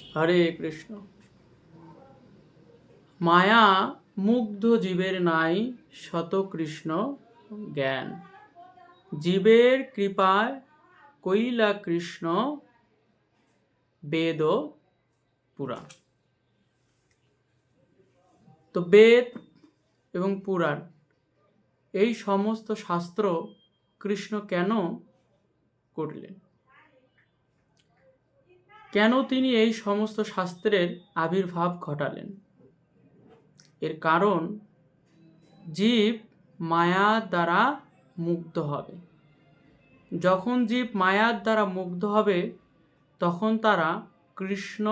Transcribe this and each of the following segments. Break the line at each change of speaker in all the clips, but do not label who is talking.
হরে কৃষ্ণ। মায়া মুগ্ধ জীবের নাই শত কৃষ্ণ জ্ঞান, জীবের কৃপায় কইলা কৃষ্ণ বেদ পুরাণ। তো বেদ এবং পুরাণ এই সমস্ত শাস্ত্র কৃষ্ণ কেন করলেন? কেন তিনি এই সমস্ত শাস্ত্রের আবির্ভাব ঘটালেন? এর কারণ জীব মায়ার দ্বারা মুগ্ধ হবে। যখন জীব মায়ার দ্বারা মুগ্ধ হবে তখন তারা কৃষ্ণ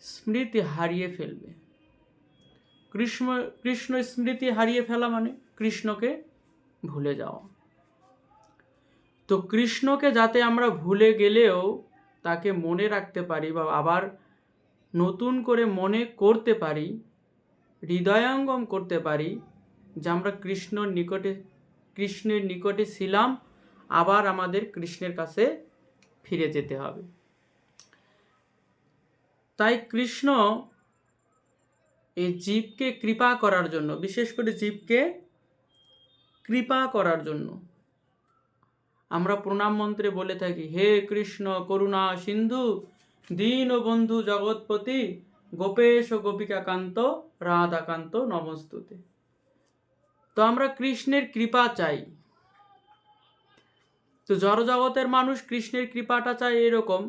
স্মৃতি হারিয়ে ফেলবে। কৃষ্ণ স্মৃতি হারিয়ে ফেলা মানে কৃষ্ণকে ভুলে যাওয়া। তো কৃষ্ণকে যাতে আমরা ভুলে গেলেও তাকে মনে রাখতে পারি বা আবার নতুন করে মনে করতে পারি, হৃদয়ঙ্গম করতে পারি যে আমরা কৃষ্ণের নিকটে ছিলাম, আবার আমাদের কৃষ্ণের কাছে ফিরে যেতে হবে। তাই কৃষ্ণ এই জীবকে কৃপা করার জন্য, বিশেষ করে জীবকে কৃপা করার জন্য আমরা প্রণাম মন্ত্রে বলে থাকি, হে কৃষ্ণ করুণা সিন্ধু দীনবন্ধু জগৎপতি গোপেশ গোপিকা কান্ত রাধাকান্ত নমস্তুতে। তো আমরা কৃষ্ণের কৃপা চাই। তো জড়জগতের মানুষ কৃষ্ণের কৃপাটা চায় এরকম,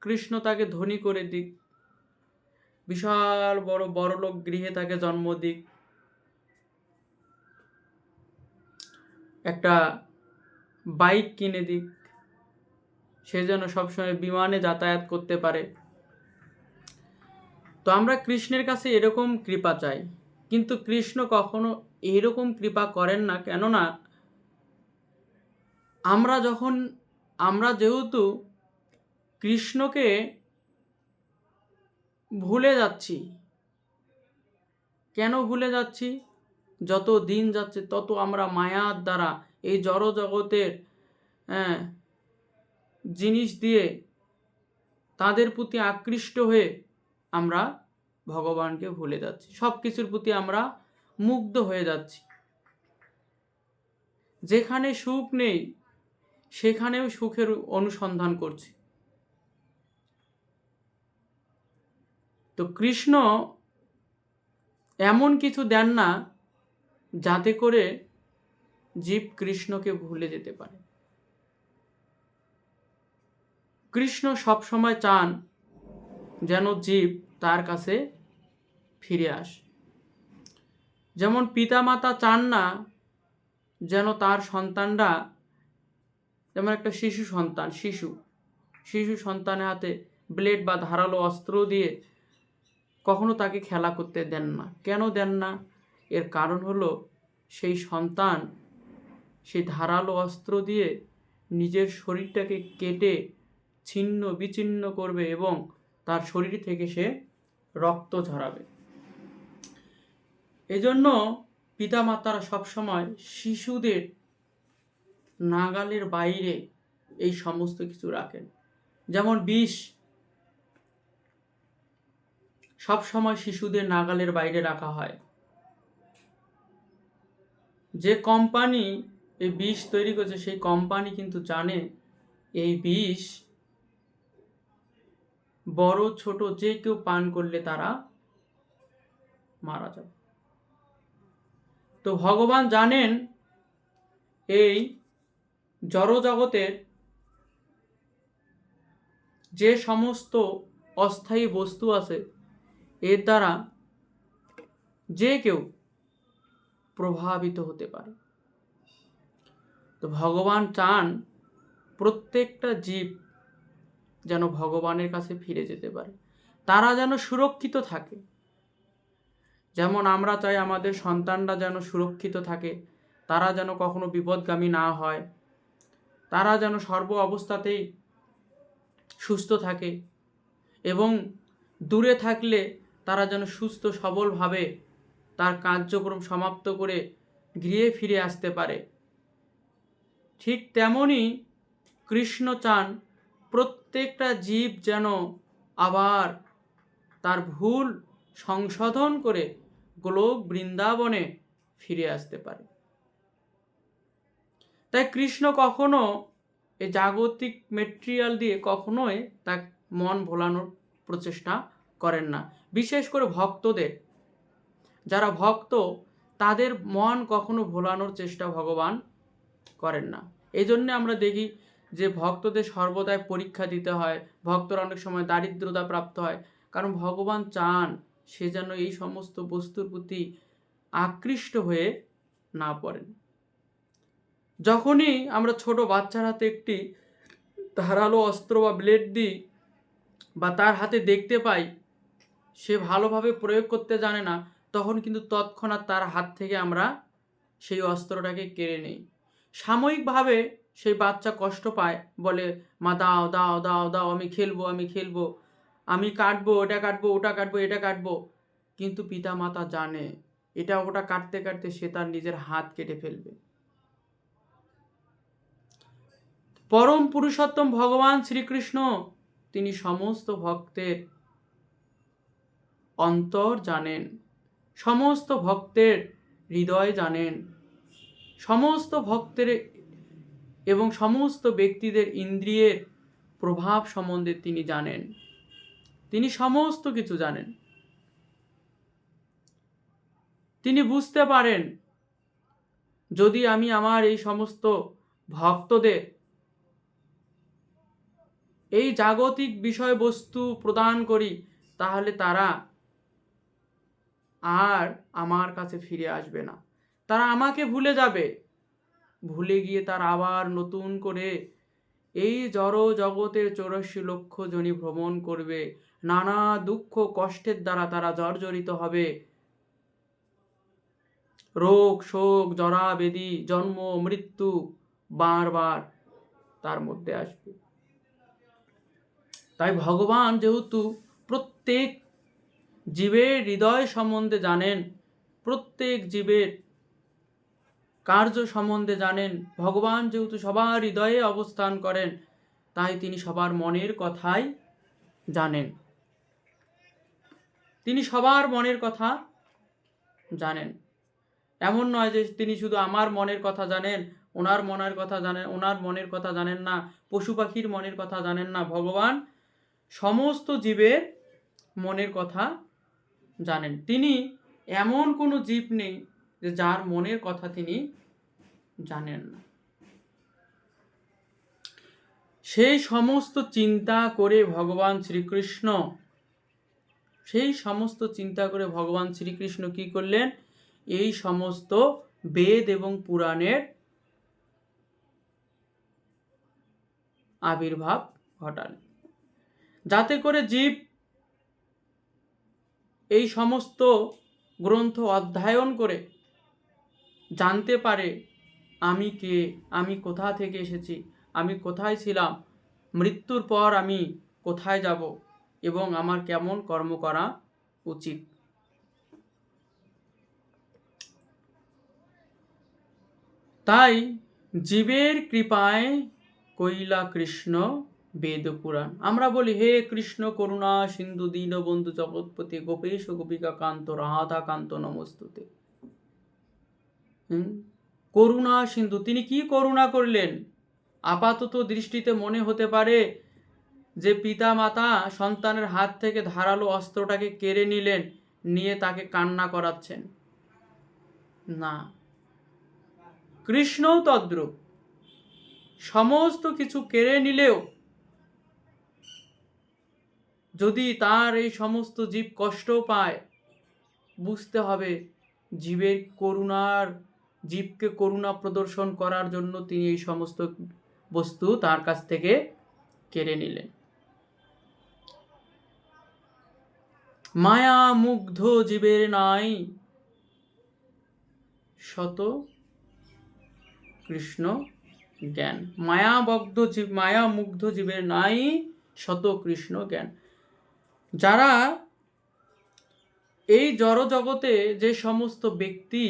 কৃষ্ণ তাকে ধনী করে দিক, বিশাল বড় বড়লোক গৃহে তাকে জন্ম দিক, একটা বাইক কিনে দিক, সে যেন সবসময় বিমানে যাতায়াত করতে পারে। তো আমরা কৃষ্ণের কাছে এরকম কৃপা চাই, কিন্তু কৃষ্ণ কখনো এরকম কৃপা করেন না। কেননা আমরা যেহেতু কৃষ্ণকে ভুলে যাচ্ছি। কেন ভুলে যাচ্ছি? যত দিন যাচ্ছে তত আমরা মায়ার দ্বারা এই জড় জগতের জিনিস দিয়ে তাদের প্রতি আকৃষ্ট হয়ে আমরা ভগবানকে ভুলে যাচ্ছি। সব কিছুর প্রতি আমরা মুগ্ধ হয়ে যাচ্ছি। যেখানে সুখ নেই সেখানেও সুখের অনুসন্ধান করছি। তো কৃষ্ণ এমন কিছু দেন না যাতে করে জীব কৃষ্ণকে ভুলে যেতে পারে। কৃষ্ণ সবসময় চান যেন জীব তার কাছে ফিরে আসে। যেমন পিতামাতা চান না যেন তার সন্তানরা, যেমন একটা শিশু সন্তানের হাতে ব্লেড বা ধারালো অস্ত্র দিয়ে কখনো তাকে খেলা করতে দেন না। কেন দেন না? এর কারণ হলো সেই সন্তান সেই ধারালো অস্ত্র দিয়ে নিজের শরীরটাকে কেটে ছিন্ন বিচ্ছিন্ন করবে এবং তার শরীর থেকে সে রক্ত ঝরাবে। এজন্য পিতামাতারা সবসময় শিশুদের নাগালের বাইরে এই সমস্ত কিছু রাখেন। যেমন বিষ সবসময় শিশুদের নাগালের বাইরে রাখা হয়। যে কোম্পানি এই বিষ তৈরি করেছে সেই কোম্পানি কিন্তু জানে এই বিষ বড় ছোট যে কেউ পান করলে তারা মারা যাবে। তো ভগবান জানেন এই জড় জগতের যে সমস্ত অস্থায়ী বস্তু আছে এর দ্বারা যে কেউ প্রভাবিত হতে পারে। তো ভগবান চান প্রত্যেকটা জীব যেন ভগবানের কাছে ফিরে যেতে পারে, তারা যেন সুরক্ষিত থাকে। যেমন আমরা চাই আমাদের সন্তানরা যেন সুরক্ষিত থাকে, তারা যেন কখনো বিপদগামী না হয়, তারা যেন সর্ব অবস্থাতেই সুস্থ থাকে এবং দূরে থাকলে তারা যেন সুস্থ সবলভাবে তার কার্যক্রম সমাপ্ত করে গৃহে ফিরে আসতে পারে। ঠিক তেমনই কৃষ্ণ চান প্রত্যেকটা জীব যেন আবার তার ভুল সংশোধন করে গোলক বৃন্দাবনে ফিরে আসতে পারে। তাই কৃষ্ণ কখনো এই জাগতিক মেটেরিয়াল দিয়ে কখনোই তার মন ভোলানোর প্রচেষ্টা করেন না। বিশেষ করে ভক্তদের, যারা ভক্ত, তাদের মন কখনো ভোলানোর চেষ্টা ভগবান করেন না। এই জন্যে আমরা দেখি যে ভক্তদের সর্বদাই পরীক্ষা দিতে হয়, ভক্তরা অনেক সময় দারিদ্রতা প্রাপ্ত হয়, কারণ ভগবান চান সে যেন এই সমস্ত বস্তুর প্রতি আকৃষ্ট হয়ে না পড়েন। যখনই আমরা ছোট বাচ্চার হাতে একটি ধারালো অস্ত্র বা ব্লেড দিই বা তার হাতে দেখতে পাই সে ভালোভাবে প্রয়োগ করতে জানে না, তখন কিন্তু তৎক্ষণাৎ তার হাত থেকে আমরা সেই অস্ত্রটাকে কেড়ে নিই। সাময়িকভাবে সেই বাচ্চা কষ্ট পায়, বলে মা দাও দাও দাও দাও, আমি খেলবো, আমি কাটবো, ওটা কাটবো, ওটা কাটবো, এটা কাটবো। কিন্তু পিতা মাতা জানে এটা ওটা কাটতে কাটতে সে তার নিজের হাত কেটে ফেলবে। পরম পুরুষোত্তম ভগবান শ্রীকৃষ্ণ তিনি সমস্ত ভক্তের অন্তর জানেন, সমস্ত ভক্তের হৃদয় জানেন, সমস্ত ভক্তের এবং সমস্ত ব্যক্তিদের ইন্দ্রিয়ের প্রভাব সম্বন্ধে তিনি জানেন, তিনি সমস্ত কিছু জানেন। তিনি বুঝতে পারেন যদি আমি আমার এই সমস্ত ভক্তদের এই জাগতিক বিষয়বস্তু প্রদান করি, তাহলে তারা আর আমার কাছে ফিরে আসবে না, তারা আমাকে ভুলে যাবে, ভুলে গিয়ে তারা আবার নতুন করে এই জড় জগতের 84 লক্ষ জনি ভ্রমণ করবে, নানা দুঃখ কষ্টের দ্বারা তারা জর্জরিত হবে, রোগ শোক জরা ব্যাধি জন্ম মৃত্যু বারবার তার মধ্যে আসবে। তাই ভগবান যেহেতু প্রত্যেক জীবের হৃদয় সম্বন্ধে জানেন, প্রত্যেক জীবের কার্য সম্বন্ধে জানেন, ভগবান যেহেতু সবার হৃদয়ে অবস্থান করেন, তাই তিনি সবার মনের কথাই জানেন, তিনি সবার মনের কথা জানেন। এমন নয় যে তিনি শুধু আমার মনের কথা জানেন, ওনার মনের কথা জানেন, ওনার মনের কথা জানেন না, পশু পাখির মনের কথা জানেন না। ভগবান সমস্ত জীবের মনের কথা জানেন। তিনি এমন কোনো জীব নেই যে যার মনের কথা তিনি জানেন না। সেই সমস্ত চিন্তা করে ভগবান শ্রীকৃষ্ণ কি করলেন? এই সমস্ত বেদ এবং পুরাণের আবির্ভাব ঘটালেন, যাতে করে জীব এই সমস্ত গ্রন্থ অধ্যয়ন করে জানতে পারে আমি কে, আমি কোথা থেকে এসেছি, আমি কোথায় ছিলাম, মৃত্যুর পর আমি কোথায় যাব এবং আমার কেমন কর্ম করা উচিত। তাই জীবের কৃপায় কইলা কৃষ্ণ বেদ পুরাণ। আমরা বলি হে কৃষ্ণ করুণা সিন্ধু দীনবন্ধু জগৎপতি গোপেশ গোপিকা কান্ত রাধা কান্ত নমস্তুতে। করুণা সিন্ধু, তিনি কি করুণা করলেন? আপাতত দৃষ্টিতে মনে হতে পারে যে পিতা মাতা সন্তানের হাত থেকে ধারালো অস্ত্রটাকে কেড়ে নিলেন, নিয়ে তাকে কান্না করাচ্ছেন। না, কৃষ্ণও তদ্রূপ। সমস্ত কিছু কেড়ে নিলেও যদি তার এই সমস্ত জীব কষ্ট পায়, বুঝতে হবে জীবকে করুণা প্রদর্শন করার জন্য তিনি এই সমস্ত বস্তু তার কাছ থেকে কেড়ে নিলেন। মায়া মুগ্ধ জীবের নাই শত কৃষ্ণ জ্ঞান। মায়া মুগ্ধ জীবের নাই শত কৃষ্ণ জ্ঞান। যারা এই জড় জগতে যে সমস্ত ব্যক্তি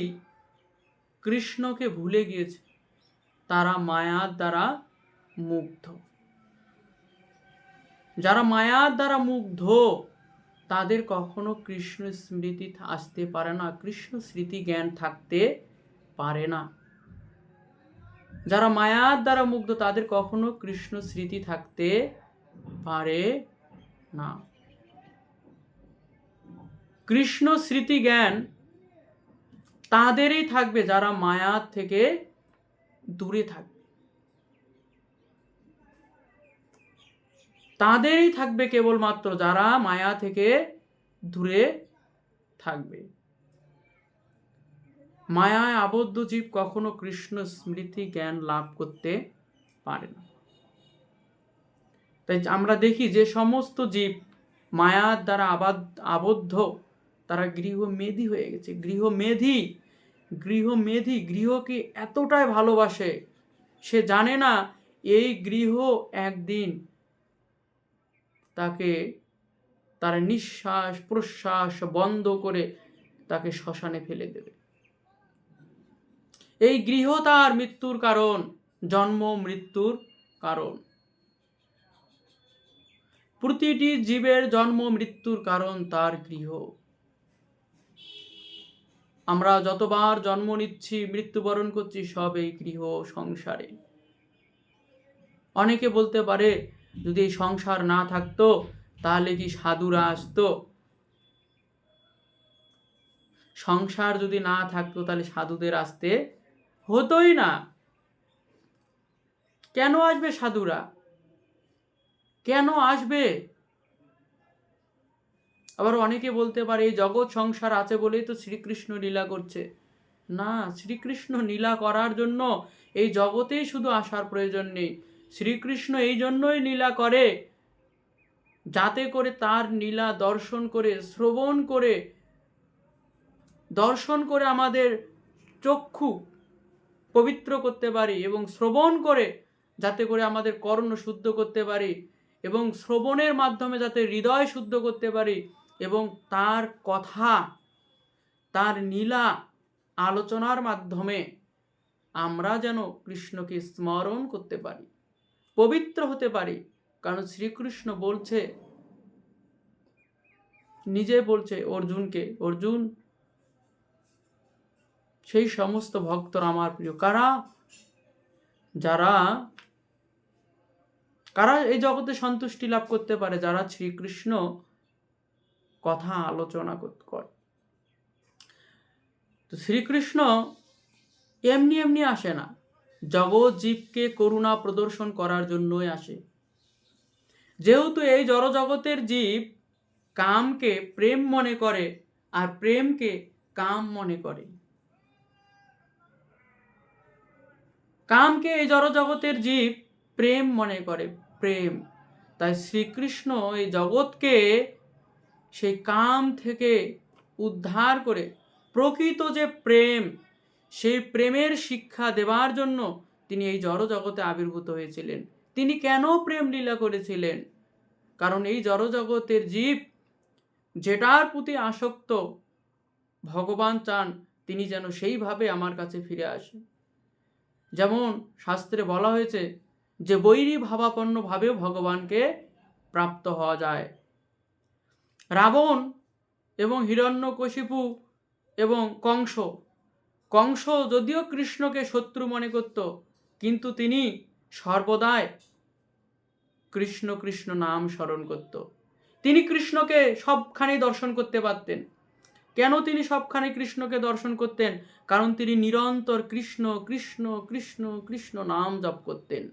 কৃষ্ণকে ভুলে গিয়েছে, তারা মায়ার দ্বারা মুগ্ধ। যারা মায়ার দ্বারা মুগ্ধ, তাদের কখনো কৃষ্ণ স্মৃতি আসতে পারে না, কৃষ্ণ স্মৃতি জ্ঞান থাকতে পারে না। যারা মায়ার দ্বারা মুগ্ধ তাদের কখনো কৃষ্ণ স্মৃতি থাকতে পারে না। কৃষ্ণ স্মৃতি জ্ঞান তাদেরই থাকবে যারা মায়ার থেকে দূরে থাকবে, তাদেরই থাকবে কেবলমাত্র যারা মায়া থেকে দূরে থাকবে। মায়ায় আবদ্ধ জীব কখনো কৃষ্ণ স্মৃতি জ্ঞান লাভ করতে পারে না। তাই আমরা দেখি যে সমস্ত জীব মায়ার দ্বারা আবদ্ধ তারা গৃহমেধী হয়ে গেছে। গৃহকে এতটাই ভালোবাসে, সে জানে না এই গৃহ একদিন তাকে তার নিঃশ্বাস প্রশ্বাস বন্ধ করে তাকে শ্মশানে ফেলে দেবে। এই গৃহ তার মৃত্যুর কারণ, জন্ম মৃত্যুর কারণ। প্রতিটি জীবের জন্ম মৃত্যুর কারণ তার গৃহ। আমরা যতবার জন্ম নিচ্ছি, মৃত্যুবরণ করছি, সব এই গৃহ সংসারে। অনেকে বলতে পারে যদি এই সংসার না থাকতো তাহলে কি সাধুরা আসতো? সংসার যদি না থাকতো তাহলে সাধুদের আসতে হতোই না। কেন আসবে সাধুরা? কেন আসবে? আবার অনেকে বলতে পারে এই জগৎ সংসার আছে বলেই তো শ্রীকৃষ্ণ লীলা করছে। না, শ্রীকৃষ্ণ লীলা করার জন্য এই জগতেই শুধু আসার প্রয়োজন নেই। শ্রীকৃষ্ণ এই জন্যই লীলা করে যাতে করে তার লীলা দর্শন করে শ্রবণ করে আমাদের চক্ষু পবিত্র করতে পারি, এবং শ্রবণ করে যাতে করে আমাদের কর্ণ শুদ্ধ করতে পারি, এবং শ্রবণের মাধ্যমে যাতে হৃদয় শুদ্ধ করতে পারি, এবং তার কথা তার লীলা আলোচনার মাধ্যমে আমরা যেন কৃষ্ণকে স্মরণ করতে পারি, পবিত্র হতে পারি। কারণ শ্রীকৃষ্ণ নিজে বলছে অর্জুনকে, অর্জুন সেই সমস্ত ভক্তরা আমার প্রিয়। কারা এই জগতে সন্তুষ্টি লাভ করতে পারে? যারা শ্রীকৃষ্ণ কথা আলোচনা করে। তো শ্রীকৃষ্ণ এমনি এমনি আসে না, জগৎ জীবকে করুণা প্রদর্শন করার জন্যই আসে। যেহেতু এই জড় জগতের জীব কামকে প্রেম মনে করে আর প্রেমকে কাম মনে করে, কামকে এই জড় জগতের জীব প্রেম মনে করে, প্রেম। তাই শ্রীকৃষ্ণ এই জগৎকে সেই কাম থেকে উদ্ধার করে প্রকৃত যে প্রেম, সেই প্রেমের শিক্ষা দেওয়ার জন্য তিনি এই জড় জগতে আবির্ভূত হয়েছিলেন। তিনি কেন প্রেম লীলা করেছিলেন? কারণ এই জড় জগতের জীব যেটার প্রতি আসক্ত, ভগবান চান তিনি যেন সেইভাবে আমার কাছে ফিরে আসেন। যেমন শাস্ত্রে বলা হয়েছে যে বৈরী ভাবাপন্ন ভাবেও ভগবানকে প্রাপ্ত হওয়া যায়। রাবণ এবং হিরণ্যকশিপু এবং কংস যদিও কৃষ্ণকে শত্রু মনে করত, কিন্তু তিনি সর্বদাই কৃষ্ণ কৃষ্ণ নাম স্মরণ করত। তিনি কৃষ্ণকে সবখানে দর্শন করতে পারতেন। কেন তিনি সবখানে কৃষ্ণকে দর্শন করতেন? কারণ তিনি নিরন্তর কৃষ্ণ কৃষ্ণ কৃষ্ণ কৃষ্ণ নাম জপ করতেন।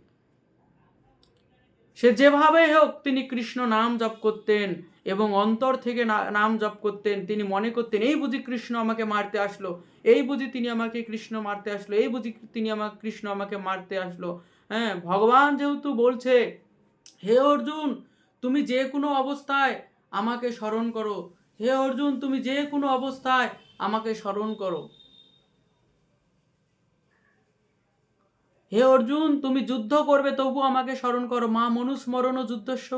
সে যেভাবে হোক তিনি কৃষ্ণ নাম জপ করতেন এবং অন্তর থেকে নাম জপ করতেন। তিনি মনে করতেন এই বুঝি কৃষ্ণ আমাকে মারতে আসলো, এই বুঝি তিনি আমাকে কৃষ্ণ মারতে আসলো, এই বুঝি তিনি কৃষ্ণ আমাকে মারতে আসলো। হ্যাঁ, ভগবান যেহেতু বলছে হে অর্জুন তুমি যে কোনো অবস্থায় আমাকে স্মরণ করো, হে অর্জুন তুমি যে কোনো অবস্থায় আমাকে স্মরণ করো, হে অর্জুন তুমি যুদ্ধ করবে তবু আমাকে স্মরণ করো, মা মনুস্মরণ যুদ্ধস্য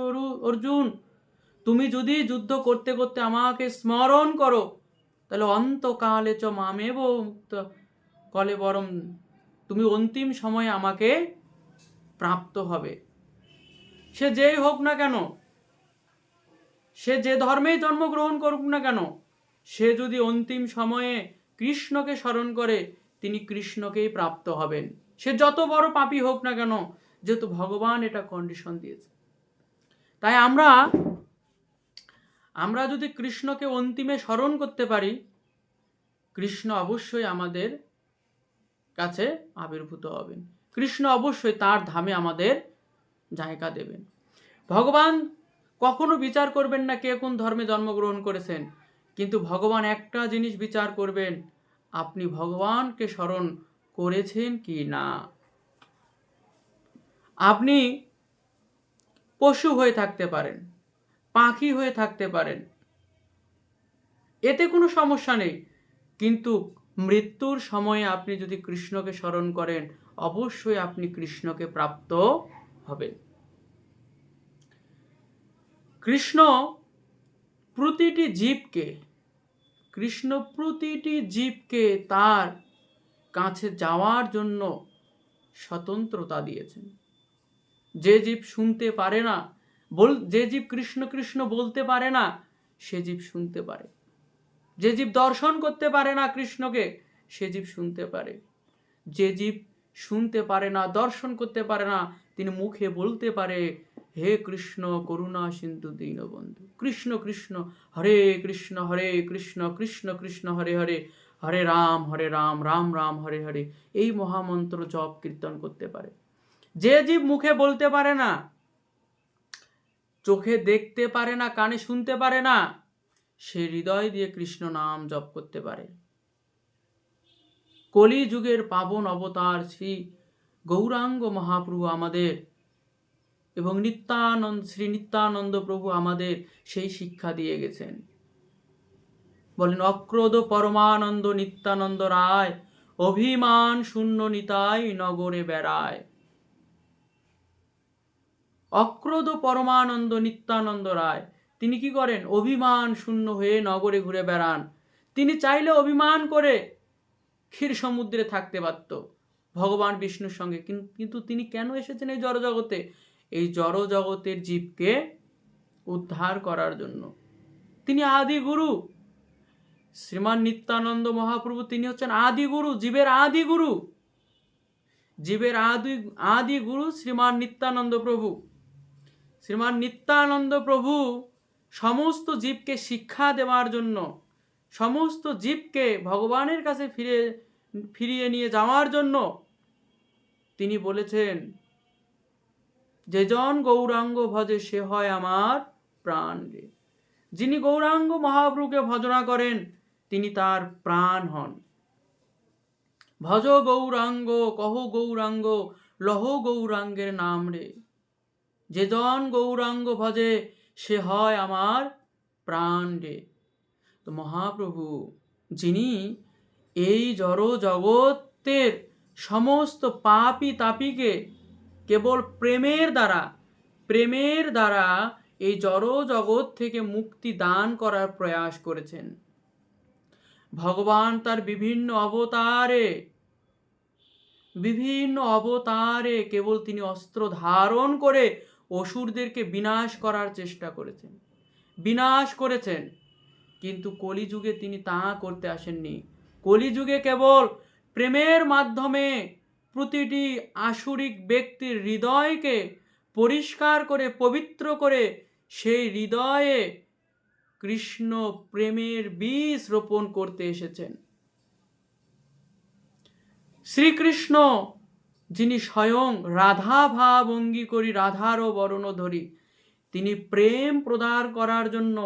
অর্জুন, তুমি যদি যুদ্ধ করতে করতে আমাকে স্মরণ করো তাহলে অন্তকালে চ মামেব মুক্ত কলে বরম, তুমি অন্তিম সময়ে আমাকে প্রাপ্ত হবে। সে যেই হোক না কেন, সে যে ধর্মেই জন্মগ্রহণ করুক না কেন, সে যদি অন্তিম সময়ে কৃষ্ণকে স্মরণ করে, তিনি কৃষ্ণকেই প্রাপ্ত হবেন। সে যত বড় পাপী হোক না কেন, যেহেতু ভগবান এটা কন্ডিশন দিয়েছে। তাই আমরা যদি কৃষ্ণকে অন্তিমে স্মরণ করতে পারি, কৃষ্ণ অবশ্যই আমাদের কাছে আবির্ভূত হবেন, কৃষ্ণ অবশ্যই তার ধামে আমাদের জায়গা দেবেন। ভগবান কখনো বিচার করবেন না কে কোন ধর্মে জন্মগ্রহণ করেছেন, কিন্তু ভগবান একটা জিনিস বিচার করবেন, আপনি ভগবানকে স্মরণ করেছেন কি না। আপনি পশু হয়ে থাকতে পারেন, পাখি হয়ে থাকতে পারেন, এতে কোনো সমস্যা নেই, কিন্তু মৃত্যুর সময়ে আপনি যদি কৃষ্ণকে স্মরণ করেন, অবশ্যই আপনি কৃষ্ণকে প্রাপ্ত হবেন। কৃষ্ণ প্রতিটি জীবকে তার কাছে যাওয়ার জন্য স্বতন্ত্রতা দিয়েছেন। যে জীব শুনতে পারে না, যে জীব কৃষ্ণ কৃষ্ণ বলতে পারে না, সে জীব শুনতে পারে। যে জীব দর্শন করতে পারে না কৃষ্ণকে, সে জীব শুনতে পারে। যে জীব শুনতে পারে না, দর্শন করতে পারে না, তিনি মুখে বলতে পারে, হে কৃষ্ণ করুণা সিন্ধু দীনবন্ধু, কৃষ্ণ কৃষ্ণ হরে কৃষ্ণ কৃষ্ণ কৃষ্ণ হরে হরে, হরে রাম রাম রাম হরে হরে, এই মহামন্ত্র জপ কীর্তন করতে পারে। যে জীব মুখে বলতে পারে না, চোখে দেখতে পারে না, কানে শুনতে পারে না, সে হৃদয় দিয়ে কৃষ্ণ নাম জপ করতে পারে। কলিযুগের পাবন অবতার শ্রী গৌরাঙ্গ মহাপ্রভু আমাদের এবং শ্রী নিত্যানন্দ প্রভু আমাদের সেই শিক্ষা দিয়ে গেছেন। বলেন, অক্রোধ পরমানন্দ নিত্যানন্দ রায়, অভিমান শূন্য নিতাই নগরে বেড়ায়। অক্রোধ পরমানন্দ নিত্যানন্দ রায়, তিনি কি করেন? অভিমান শূন্য হয়ে নগরে ঘুরে বেড়ান। তিনি চাইলে অভিমান করে ক্ষীর সমুদ্রে থাকতে পারত ভগবান বিষ্ণুর সঙ্গে, কিন্তু তিনি কেন এসেছেন এই জড়জগতে? এই জড়জগতের জীবকে উদ্ধার করার জন্য। তিনি আদি গুরু, শ্রীমান নিত্যানন্দ মহাপ্রভু, তিনি হচ্ছেন আদি গুরু, জীবের আদি গুরু। জীবের আদি গুরু শ্রীমান নিত্যানন্দ প্রভু। শ্রীমান নিত্যানন্দ প্রভু সমস্ত জীবকে শিক্ষা দেওয়ার জন্য, সমস্ত জীবকে ভগবানের কাছে ফিরিয়ে নিয়ে যাওয়ার জন্য তিনি বলেছেন, যে জন গৌরাঙ্গ ভজে সে হয় আমার প্রাণ রে। যিনি গৌরাঙ্গ মহাপ্রভুকে ভজনা করেন, তিনি তার প্রাণ হন। ভজ গৌরাঙ্গ কহ গৌরাঙ্গ লহ গৌরাঙ্গের নাম রে। যে জন গৌরাঙ্গ ভজে সে হয় আমার প্রাণ রে। তো মহাপ্রভু, যিনি এই জড় জগতের সমস্ত পাপী তাপীকে কেবল প্রেমের দ্বারা এই জড় জগৎ থেকে মুক্তি দান করার প্রয়াস করেছেন। ভগবান তার বিভিন্ন অবতারে কেবল তিনি অস্ত্র ধারণ করে অসুরদেরকে বিনাশ করার চেষ্টা করেছেন, কিন্তু কলিযুগে তিনি তা করতে আসেননি। কলিযুগে কেবল প্রেমের মাধ্যমে প্রতিটি আসুরিক ব্যক্তির হৃদয়কে পরিষ্কার করে পবিত্র করে সেই হৃদয়ে কৃষ্ণ প্রেমের বীজ রোপণ করতে এসেছেন। শ্রীকৃষ্ণ, যিনি স্বয়ং রাধা ভাব অঙ্গী করি রাধারও বরণ ধরি, তিনি প্রেম প্রদান করার জন্য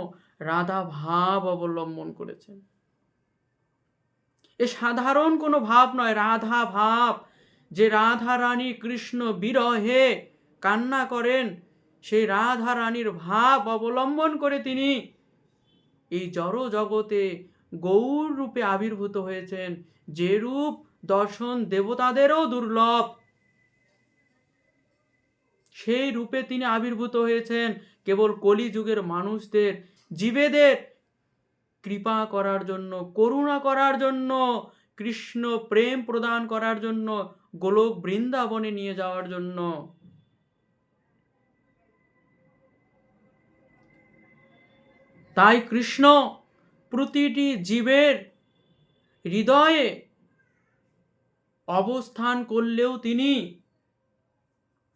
রাধা ভাব অবলম্বন করেছেন। এ সাধারণ কোনো ভাব নয়, রাধা ভাব। যে রাধা রানী কৃষ্ণ বিরহে কান্না করেন, সেই রাধা রানীর ভাব অবলম্বন করে তিনি এই জড় জগতে গৌর রূপে আবির্ভূত হয়েছেন, যে রূপ দর্শন দেবতাদেরও দুর্লভ। সেই রূপে তিনি আবির্ভূত হয়েছেন কেবল কলিযুগের মানুষদের, জীবেদের কৃপা করার জন্য, করুণা করার জন্য, কৃষ্ণ প্রেম প্রদান করার জন্য, গোলক বৃন্দাবনে নিয়ে যাওয়ার জন্য। তাই কৃষ্ণ প্রতিটি জীবের হৃদয়ে অবস্থান করলেও তিনি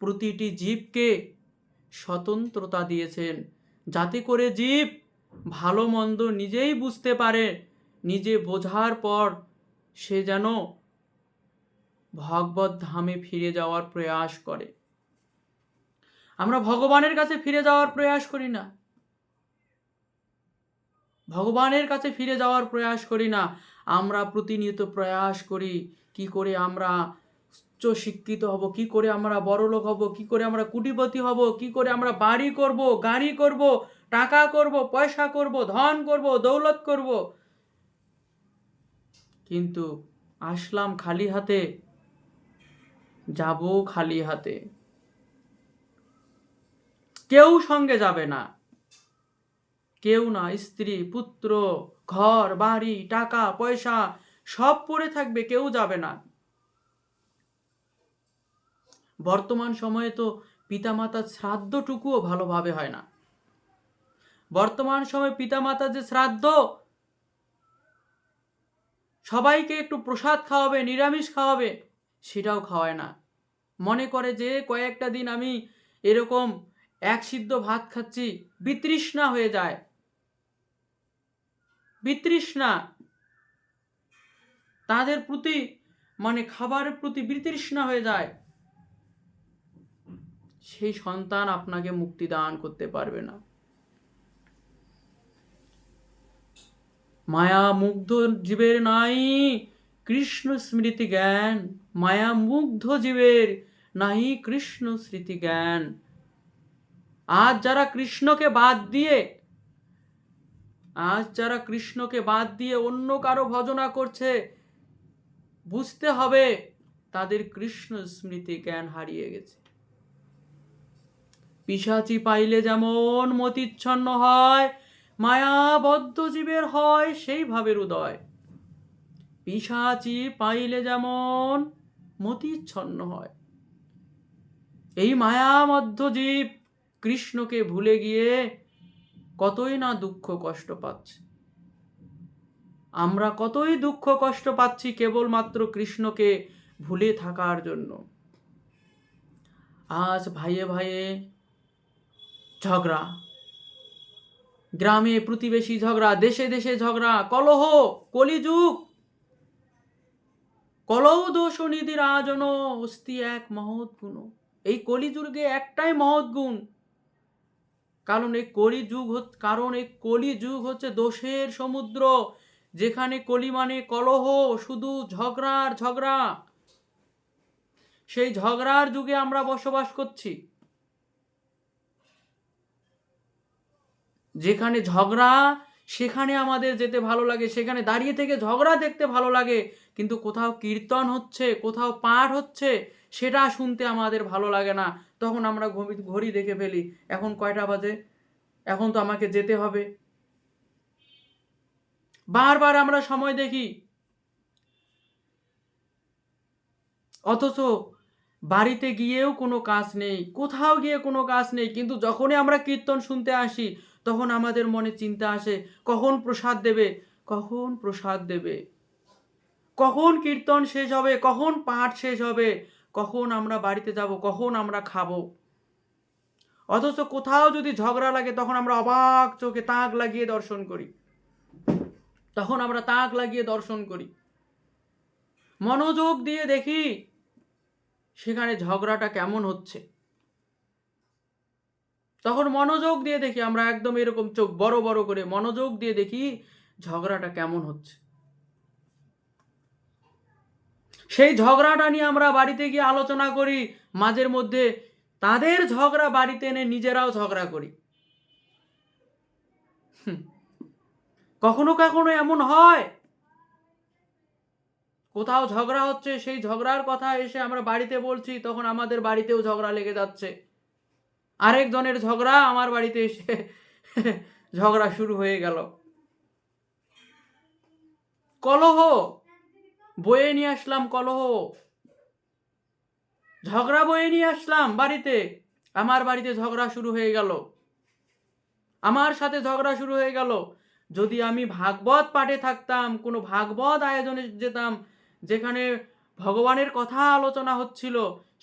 প্রতিটি জীবকে স্বতন্ত্রতা দিয়েছেন, যাতে করে জীব ভালো মন্দ নিজেই বুঝতে পারে, নিজে বোঝার পর সে যেন ভগবত ধামে ফিরে যাওয়ার প্রয়াস করে। আমরা ভগবানের কাছে ফিরে যাওয়ার প্রয়াস করি না, ভগবানের কাছে ফিরে যাওয়ার প্রয়াস করি না। আমরা প্রতিনিয়ত প্রয়াস করি কি করে আমরা উচ্চ শিক্ষিত হব, কি করে আমরা বড়লোক হব, কি করে আমরা কোটিপতি হব, কি করে আমরা বাড়ি করব, গাড়ি করব, টাকা করব, পয়সা করব, ধন করব, দৌলত করব। কিন্তু আসলাম খালি হাতে, যাব খালি হাতে। কেউ সঙ্গে যাবে না, কেউ না। স্ত্রী, পুত্র, ঘর বাড়ি, টাকা পয়সা সব পড়ে থাকবে, কেউ যাবে না। বর্তমান সময়ে তো পিতামাতার শ্রাদ্ধটুকুও ভালোভাবে হয় না। বর্তমান সময়ে পিতামাতার যে শ্রাদ্ধ, সবাইকে একটু প্রসাদ খাওয়াবে, নিরামিষ খাওয়াবে, সেটাও খাওয়ায় না। মনে করে যে কয়েকটা দিন আমি এরকম এক সিদ্ধ ভাত খাচ্ছি, বিতৃষ্ণা হয়ে যায়, বিতৃষ্ণা তাদের প্রতি, মানে খাবারের প্রতি বিতৃষ্ণা হয়ে যায়। সেই সন্তান আপনাকে মুক্তি দান করতে পারবে না। মায়া মুগ্ধ জীবের নাই কৃষ্ণ স্মৃতি জ্ঞান, মায়া মুগ্ধ জীবের নাই কৃষ্ণ স্মৃতি জ্ঞান। আজ যারা কৃষ্ণকে বাদ দিয়ে অন্য কারো ভজনা করছে, বুঝতে হবে তাদের কৃষ্ণ স্মৃতি জ্ঞান হারিয়ে গেছে। পিশাচি পাইলে যেমন মতিচ্ছন্ন হয়, মায়াবদ্ধ জীবের হয় সেই ভাবের উদয়। পিশাচি পাইলে যেমন মতিচ্ছন্ন হয়, এই মায়াবদ্ধ জীব কৃষ্ণকে ভুলে গিয়ে কতই না দুঃখ কষ্ট পাচ্ছে। আমরা কতই দুঃখ কষ্ট পাচ্ছি কেবলমাত্র কৃষ্ণকে ভুলে থাকার জন্য। আজ ভাইয়ে ভাইয়ে ঝগড়া, গ্রামে প্রতিবেশী ঝগড়া, দেশে দেশে ঝগড়া, কলহ, কলিযুগ। কলৌ দোষ নিধি রাজন অস্তি এক মহৎ গুণ। এই কলিযুগে একটাই মহৎ গুণ, কারণ এই কলিযুগ হচ্ছে দোষের সমুদ্র, যেখানে কলি মানে কলহ, শুধু ঝগড়ার ঝগড়া। সেই ঝগড়ার যুগে আমরা বসবাস করছি। যেখানে ঝগড়া সেখানে আমাদের যেতে ভালো লাগে, সেখানে দাঁড়িয়ে থেকে ঝগড়া দেখতে ভালো লাগে, কিন্তু কোথাও কীর্তন হচ্ছে, কোথাও পাঠ হচ্ছে, সেটা শুনতে আমাদের ভালো লাগে না। তখন আমরা ঘড়ি দেখে ফেলি, এখন কয়টা বাজে, এখন তো আমাকে যেতে হবে। বারবার আমরা সময় দেখি, অথচ বাড়িতে গিয়েও কোনো কাজ নেই, কোথাও গিয়ে কোনো কাজ নেই। কিন্তু যখনই আমরা কীর্তন শুনতে আসি, তখন আমাদের মনে চিন্তা আসে, কখন প্রসাদ দেবে, কখন প্রসাদ দেবে, কখন কীর্তন শেষ হবে, কখন পাঠ শেষ হবে, কখন আমরা বাড়িতে যাব, কখন আমরা খাবো। অথচ কোথাও যদি ঝগড়া লাগে, তখন আমরা অবাক চোখে তাক লাগিয়ে দর্শন করি, মনোযোগ দিয়ে দেখি সেখানে ঝগড়াটা কেমন হচ্ছে। তখন মনোযোগ দিয়ে দেখি, আমরা একদম এরকম চোখ বড় বড় করে মনোযোগ দিয়ে দেখি ঝগড়াটা কেমন হচ্ছে। সেই ঝগড়াটা নিয়ে আমরা বাড়িতে গিয়ে আলোচনা করি, মাঝের মধ্যে তাদের ঝগড়া বাড়িতে এনে নিজেরাও ঝগড়া করি। কখনো কখনো এমন হয়, কোথাও ঝগড়া হচ্ছে, সেই ঝগড়ার কথা এসে আমরা বাড়িতে বলছি, তখন আমাদের বাড়িতেও ঝগড়া লেগে যাচ্ছে। আরেকজনের ঝগড়া আমার বাড়িতে এসে ঝগড়া শুরু হয়ে গেল। কলহ বয়ে নিয়ে আসলাম, ঝগড়া বয়ে নিয়ে আসলাম বাড়িতে, আমার বাড়িতে ঝগড়া শুরু হয়ে গেল। আমার সাথে ঝগড়া শুরু হয়ে গেল। যদি আমি ভাগবত পাঠে থাকতাম, কোনো ভাগবত আয়োজনে যেতাম, যেখানে ভগবানের কথা আলোচনা হচ্ছিল,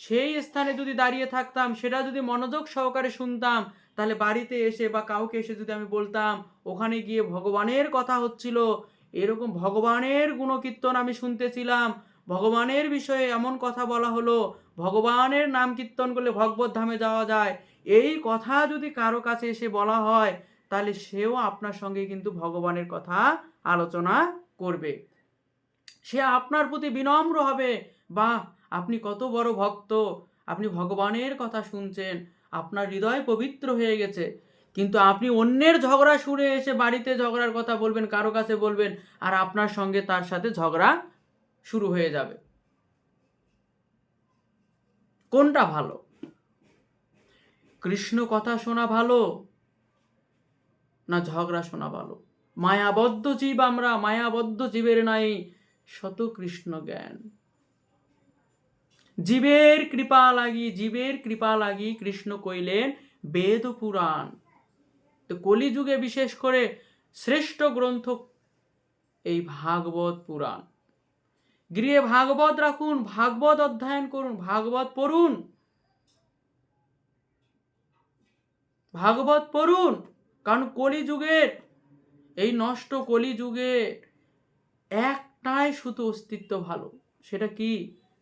সেই স্থানে যদি দাঁড়িয়ে থাকতাম, সেটা যদি মনোযোগ সহকারে শুনতাম, তাহলে বাড়িতে এসে বা কাউকে এসে যদি আমি বলতাম, ওখানে গিয়ে ভগবানের কথা হচ্ছিল, এরকম ভগবানের গুণকীর্তন আমি শুনতেছিলাম, ভগবানের বিষয়ে এমন কথা বলা হলো, ভগবানের নাম কীর্তন করলে ভগবত ধামে যাওয়া যায়, এই কথা যদি কারো কাছে এসে বলা হয়, তাহলে সেও আপনার সঙ্গে কিন্তু ভগবানের কথা আলোচনা করবে। সে আপনার প্রতি বিনম্র হবে, বাহ, আপনি কত বড় ভক্ত, আপনি ভগবানের কথা শুনছেন, আপনার হৃদয় পবিত্র হয়ে গেছে। কিন্তু আপনি অন্যের ঝগড়া শুনে এসে বাড়িতে ঝগড়ার কথা বলবেন, কারো কাছে বলবেন, আর আপনার সঙ্গে তার সাথে ঝগড়া শুরু হয়ে যাবে। কোনটা ভালো? কৃষ্ণ কথা শোনা ভালো না ঝগড়া শোনা ভালো? মায়াবদ্ধ জীব আমরা, মায়াবদ্ধ জীবের নাই শত কৃষ্ণ জ্ঞান। জীবের কৃপা লাগি কৃষ্ণ কইলেন বেদ পুরাণ। তো কলিযুগে বিশেষ করে শ্রেষ্ঠ গ্রন্থ এই ভাগবত পুরাণ। গৃহে ভাগবত রাখুন, ভাগবত অধ্যয়ন করুন, ভাগবত পড়ুন, ভাগবত পড়ুন। কারণ কলিযুগের এই নষ্ট কলিযুগে একটাই শুধু অস্তিত্ব ভালো, সেটা কি?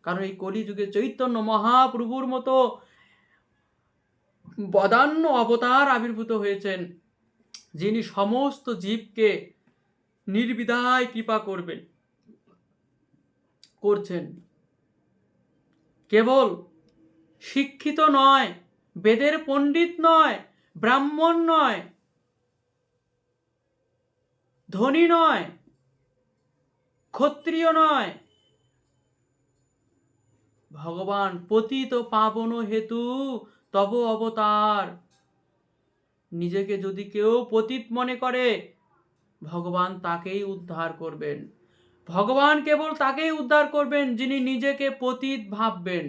কারণ এই কলিযুগে চৈতন্য মহাপ্রভুর মতো বদান্য অবতার আবির্ভূত হয়েছেন, যিনি সমস্ত জীবকে নির্বিধায় কৃপা করছেন। কেবল শিক্ষিত নয়, বেদের পণ্ডিত নয়, ব্রাহ্মণ নয়, ধনী নয়, ক্ষত্রিয় নয়, ভগবান পতিত পাবন হেতু তব অবতার। নিজেকে যদি কেউ পতিত মনে করে, ভগবান তাকেই উদ্ধার করবেন। ভগবান কেবল তাকেই উদ্ধার করবেন যিনি নিজেকে পতিত ভাববেন,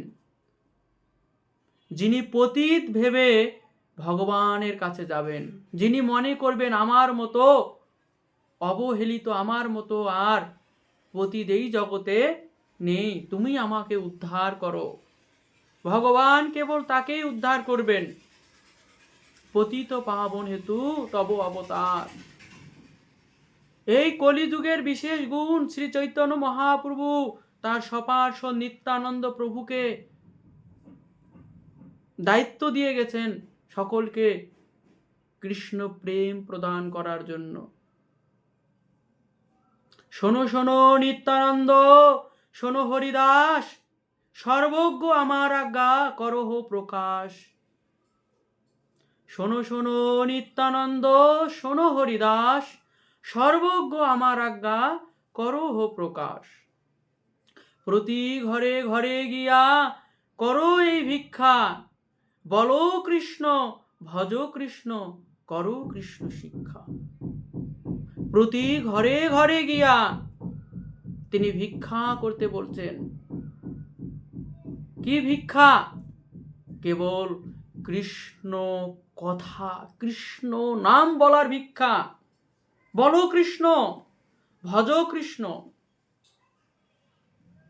যিনি পতিত ভেবে ভগবানের কাছে যাবেন, যিনি মনে করবেন আমার মতো অবহেলিত, আমার মতো আর পতিত এই জগতে নেই, তুমি আমাকে উদ্ধার করো। ভগবান কেবল তাকেই উদ্ধার করবেন। পতিত পাবন হেতু তব অবতার। এই কলিযুগের বিশেষ গুণ শ্রী চৈতন্য মহাপ্রভু তার সপার্ষদ নিত্যানন্দ প্রভুকে দায়িত্ব দিয়ে গেছেন সকলকে কৃষ্ণ প্রেম প্রদান করার জন্য। শোনো শোনো নিত্যানন্দ, শোনো হরিদাস, সর্বজ্ঞ আমার আজ্ঞা করহ প্রকাশ। শোনো শোনো নিত্যানন্দ, শোনো হরিদাস, সর্বজ্ঞ আমার আজ্ঞা করহ প্রকাশ। প্রতি ঘরে ঘরে গিয়া করো এই ভিক্ষা, বলো কৃষ্ণ ভজ কৃষ্ণ, করো কৃষ্ণ শিক্ষা। প্রতি ঘরে ঘরে গিয়া তিনি ভিক্ষা করতে বলছেন। কি ভিক্ষা? কেবল কৃষ্ণ কথা, কৃষ্ণ নাম বলার ভিক্ষা। বলো কৃষ্ণ, ভজ কৃষ্ণ,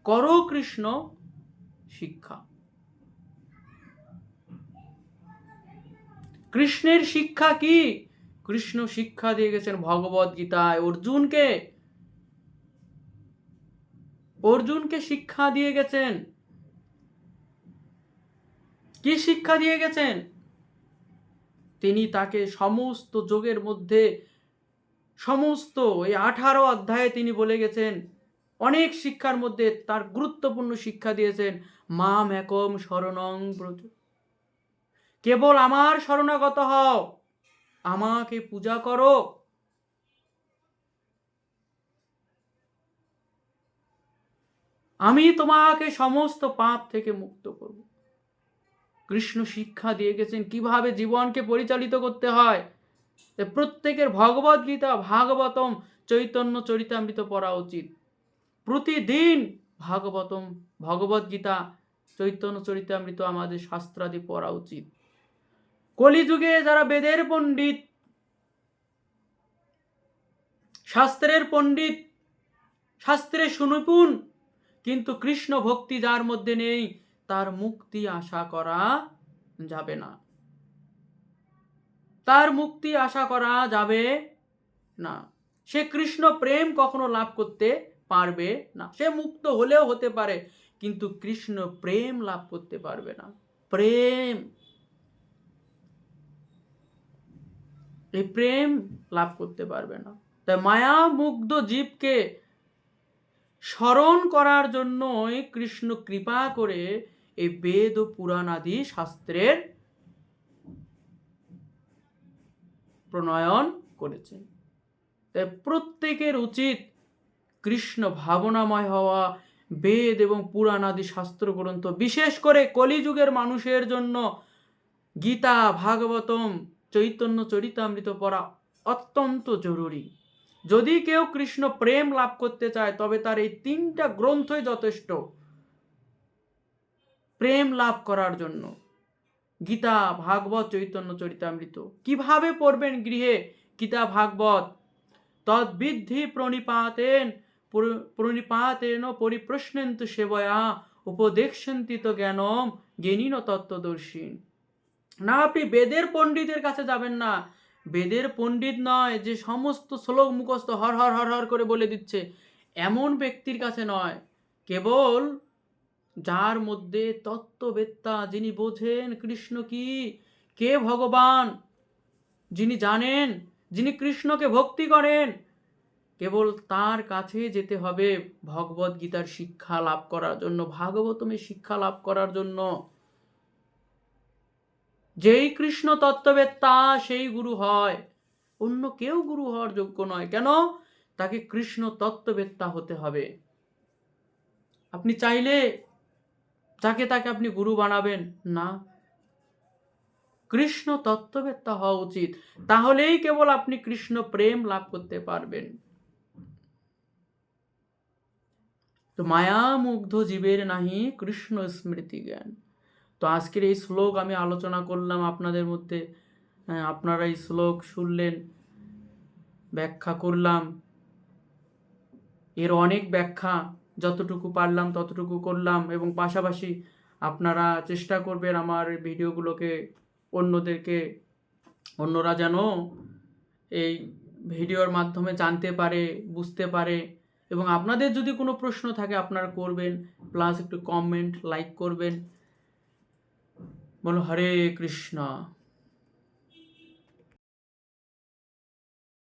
করো কৃষ্ণ শিক্ষা। কৃষ্ণের শিক্ষা কি? কৃষ্ণ শিক্ষা দিয়ে গেছেন ভগবত গীতায় অর্জুনকে। অর্জুনকে শিক্ষা দিয়ে গেছেন। কি শিক্ষা দিয়ে গেছেন? তিনি তাকে সমস্ত যোগের মধ্যে সমস্ত এই 18 অধ্যায়ে তিনি বলে গেছেন, অনেক শিক্ষার মধ্যে তার গুরুত্বপূর্ণ শিক্ষা দিয়েছেন, মাম একম শরণং ব্রজ। কেবল আমার শরণাগত হও, আমাকে পূজা করো। আমি তোমাকে সমস্ত পাপ থেকে মুক্ত করব। কৃষ্ণ শিক্ষা দিয়ে গেছেন কিভাবে জীবনকে পরিচালিত করতে হয়। প্রত্যেকের ভগবত গীতা, ভাগবতম, চৈতন্য চরিতামৃত পড়া উচিত। প্রতিদিন ভাগবতম, ভগবত গীতা, চৈতন্য চরিতামৃত আমাদের শাস্ত্রাদি পড়া উচিত। কলিযুগে যারা বেদের পণ্ডিত, শাস্ত্রের পণ্ডিত, শাস্ত্রে সুনিপুণ, কিন্তু কৃষ্ণ ভক্তি যার মধ্যে নেই তার মুক্তি আশা করা যাবে না, তার মুক্তি আশা করা যাবে না। সে কৃষ্ণ প্রেম কখনো লাভ করতে পারবে না। সে মুক্ত হলেও হতে পারে, কিন্তু কৃষ্ণ প্রেম লাভ করতে পারবে না। প্রেম, এই প্রেম লাভ করতে পারবে না। তাই মায়া মুগ্ধ জীবকে স্মরণ করার জন্যই কৃষ্ণ কৃপা করে এই বেদ ও পুরাণ আদি শাস্ত্রের প্রণয়ন করেছেন। তাই প্রত্যেকের উচিত কৃষ্ণ ভাবনাময় হওয়া, বেদ এবং পুরাণ আদি শাস্ত্র গ্রন্থ, বিশেষ করে কলিযুগের মানুষের জন্য গীতা, ভাগবতম, চৈতন্য চরিতামৃত পড়া অত্যন্ত জরুরি। যদি কেউ কৃষ্ণ প্রেম লাভ করতে চায় তবে তার এই 3টা গ্রন্থই যথেষ্ট প্রেম লাভ করার জন্য। গীতা, ভাগবত, চৈতন্য চরিতামৃত। কিভাবে পড়বেন গৃহে গীতা ভাগবত? তদ্বিদ্ধি প্রণিপাতেন পরিপ্রশ্নন্তু সেবয়া উপদেক্ষন্তি তো জ্ঞানম জ্ঞানীন তত্ত্বদর্শী। না, আপনি বেদের পণ্ডিতের কাছে যাবেন না। বেদের পণ্ডিত নয় যে সমস্ত শ্লোক মুখস্থ হর হর হর হর করে বলে দিচ্ছে, এমন ব্যক্তির কাছে নয়। কেবল যার মধ্যে তত্ত্ববেত্তা, যিনি বোঝেন কৃষ্ণ কি, কে ভগবান, যিনি জানেন, যিনি কৃষ্ণকে ভক্তি করেন, কেবল তার কাছে যেতে হবে ভগবত গীতার শিক্ষা লাভ করার জন্য, ভাগবতমের শিক্ষা লাভ করার জন্য। যেই কৃষ্ণ তত্ত্ববেত্তা সেই গুরু হয়, অন্য কেউ গুরু হওয়ার যোগ্য নয়। কেন? তাকে কৃষ্ণ তত্ত্ববেত্তা হতে হবে। আপনি চাইলে যাকে তাকে আপনি গুরু বানাবেন না, কৃষ্ণ তত্ত্ববেত্তা হওয়া উচিত। তাহলেই কেবল আপনি কৃষ্ণ প্রেম লাভ করতে পারবেন। তো মায়া মুগ্ধ জীবের নাহি কৃষ্ণ স্মৃতি জ্ঞান। তো আজকের এই শ্লোক আমি আলোচনা করলাম আপনাদের মধ্যে, আপনারা এই শ্লোক শুনলেন, ব্যাখ্যা করলাম। এর অনেক ব্যাখ্যা যতটুকু পারলাম ততটুকু করলাম, এবং পাশাপাশি আপনারা চেষ্টা করবেন আমার ভিডিওগুলোকে অন্যরা যেন এই ভিডিওর মাধ্যমে জানতে পারে, বুঝতে পারে। এবং আপনাদের যদি কোনো প্রশ্ন থাকে আপনারা করবেন, প্লাস একটু কমেন্ট, লাইক করবেন। বলো হরে কৃষ্ণ।